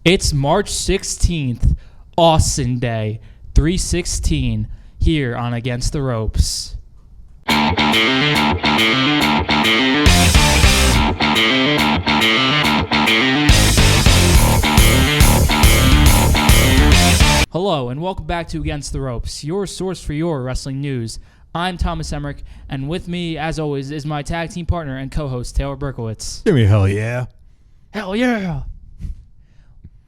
It's March 16th, Austin Day, 3/16, here on Against the Ropes. Hello, and welcome back to Against the Ropes, your source for your wrestling news. I'm Thomas Emeric, and with me, as always, is my tag team partner and co-host, Taylor Berkowitx. Give me hell yeah. Hell yeah!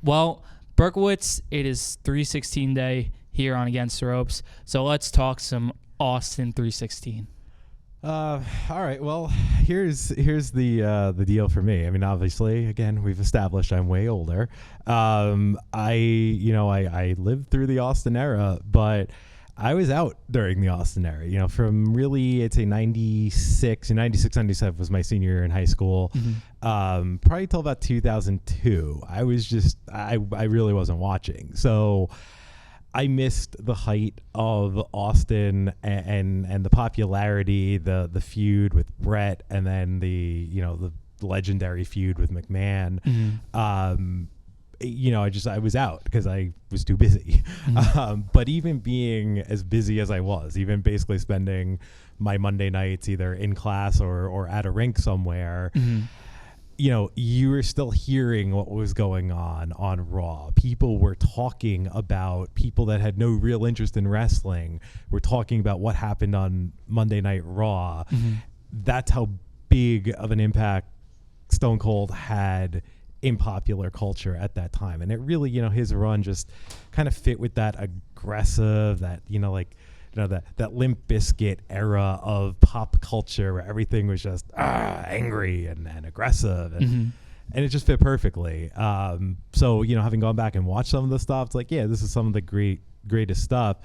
Well, Berkowitz, it is 3/16 day here on Against the Ropes, so let's talk some Austin 3/16. All right. Well, here's the deal for me. I mean, obviously, again, we've established I'm way older. I lived through the Austin era, but I was out during the Austin era. You know, from really, I'd say 96, 97 was my senior year in high school. Mm-hmm. Probably till about 2002. I really wasn't watching. So I missed the height of Austin and the popularity, the feud with Brett, and then the legendary feud with McMahon. Mm-hmm. I was out because I was too busy. Mm-hmm. But even being as busy as I was, even basically spending my Monday nights either in class or at a rink somewhere, Mm-hmm. You were still hearing what was going on Raw. People were talking about people that had no real interest in wrestling. Were talking about what happened on Monday Night Raw. Mm-hmm. That's how big of an impact Stone Cold had in popular culture at that time. And it really, his run just kind of fit with that aggressive, that Limp Bizkit era of pop culture where everything was just angry and aggressive and it just fit perfectly. So having gone back and watched some of the stuff, it's like, yeah, this is some of the greatest stuff.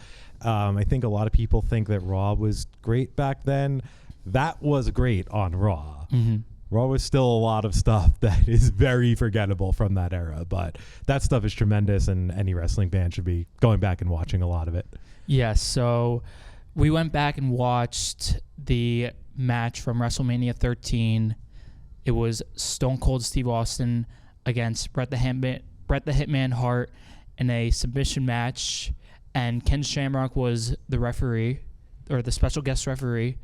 I think a lot of people think that Raw was great back then. That was great on Raw. Mm-hmm. Raw was still a lot of stuff that is very forgettable from that era, but that stuff is tremendous, and any wrestling fan should be going back and watching a lot of it. Yes, so we went back and watched the match from WrestleMania 13. It was Stone Cold Steve Austin against Bret the Hitman Hart in a submission match, and Ken Shamrock was the referee, or the special guest referee.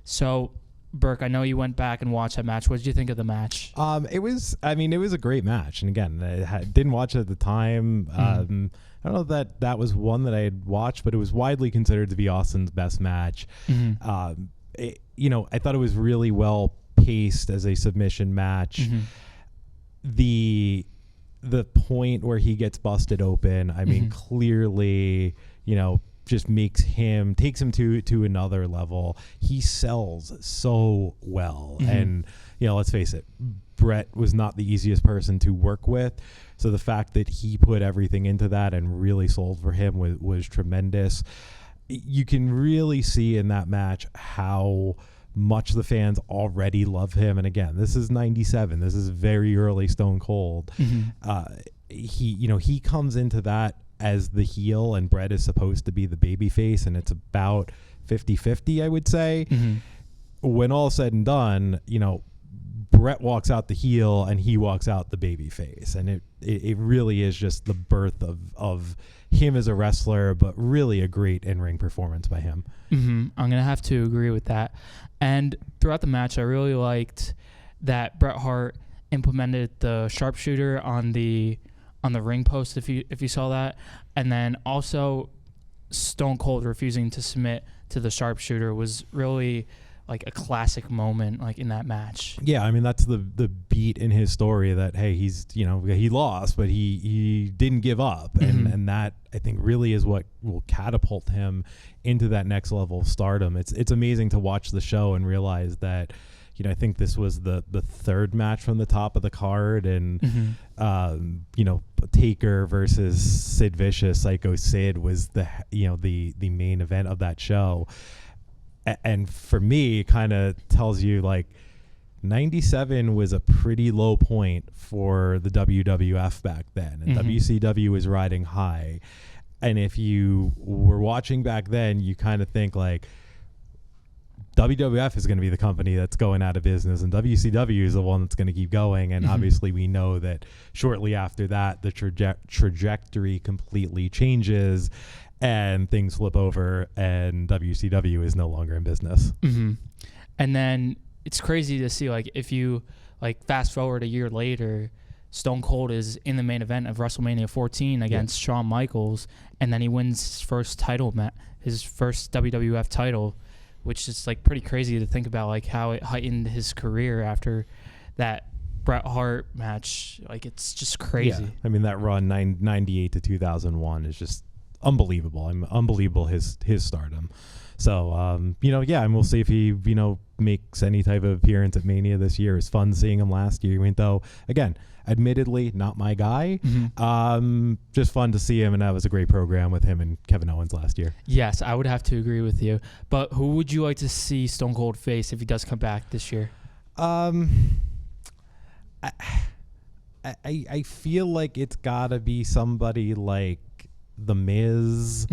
So, Burke, I know you went back and watched that match. What did you think of the match? It was a great match. And again, I didn't watch it at the time. I don't know that was one that I had watched, but it was widely considered to be Austin's best match. Mm-hmm. I thought it was really well paced as a submission match. Mm-hmm. The point where he gets busted open, I mean, clearly, just takes him to another level. He sells so well. And, let's face it, Brett was not the easiest person to work with. So the fact that he put everything into that and really sold for him was tremendous. You can really see in that match how much the fans already love him. And again, this is 97. This is very early Stone Cold. Mm-hmm. He comes into that as the heel, and Brett is supposed to be the babyface, and it's about 50-50, I would say. Mm-hmm. When all said and done, Brett walks out the heel and he walks out the babyface, and it really is just the birth of him as a wrestler, but really a great in-ring performance by him. Mm-hmm. I'm gonna have to agree with that. And throughout the match, I really liked that Bret Hart implemented the sharpshooter on the ring post, if you saw that, and then also Stone Cold refusing to submit to the sharpshooter was really like a classic moment, like in that match. Yeah, I mean, that's the beat in his story, that hey, he's he lost, but he didn't give up, and that I think really is what will catapult him into that next level of stardom. It's amazing to watch the show and realize that. I think this was the third match from the top of the card, and Taker versus Sid Vicious, Psycho Sid, was the main event of that show. And for me, it kind of tells you, like, 97 was a pretty low point for the WWF back then, and WCW was riding high. And if you were watching back then, you kind of think like, WWF is going to be the company that's going out of business, and WCW is the one that's going to keep going. And obviously we know that shortly after that, the trajectory completely changes and things flip over, and WCW is no longer in business. And then it's crazy to see, like, if you like fast forward a year later, Stone Cold is in the main event of WrestleMania 14 against Shawn Michaels, and then he wins his first his first WWF title, which is like pretty crazy to think about, like how it heightened his career after that Bret Hart match. Like, it's just crazy. Yeah. I mean, that run 98 to 2001 is just unbelievable. Unbelievable his stardom. So, and we'll see if he, makes any type of appearance at Mania this year. It was fun seeing him last year. I mean, though, again, admittedly, not my guy. Just fun to see him, and that was a great program with him and Kevin Owens last year. Yes, I would have to agree with you. But who would you like to see Stone Cold face if he does come back this year? I feel like it's got to be somebody like The Miz.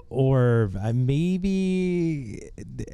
Or maybe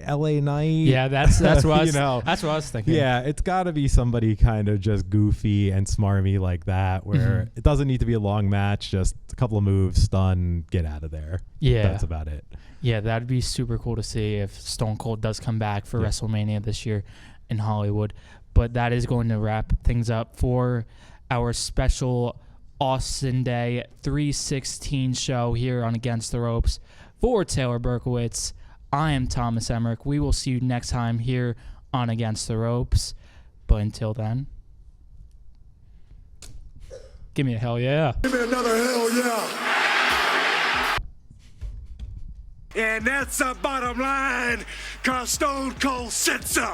LA Knight. Yeah, that's what I was, that's what I was thinking. Yeah, it's got to be somebody kind of just goofy and smarmy like that, where it doesn't need to be a long match, just a couple of moves, stun, get out of there. Yeah, that's about it. Yeah, that'd be super cool to see if Stone Cold does come back for WrestleMania this year in Hollywood. But that is going to wrap things up for our special Austin Day 316 show here on Against the Ropes. For Taylor Berkowitz, I am Thomas Emeric. We will see you next time here on Against the Ropes. But until then, give me a hell yeah. Give me another hell yeah. And that's the bottom line, 'cause Stone Cold said so.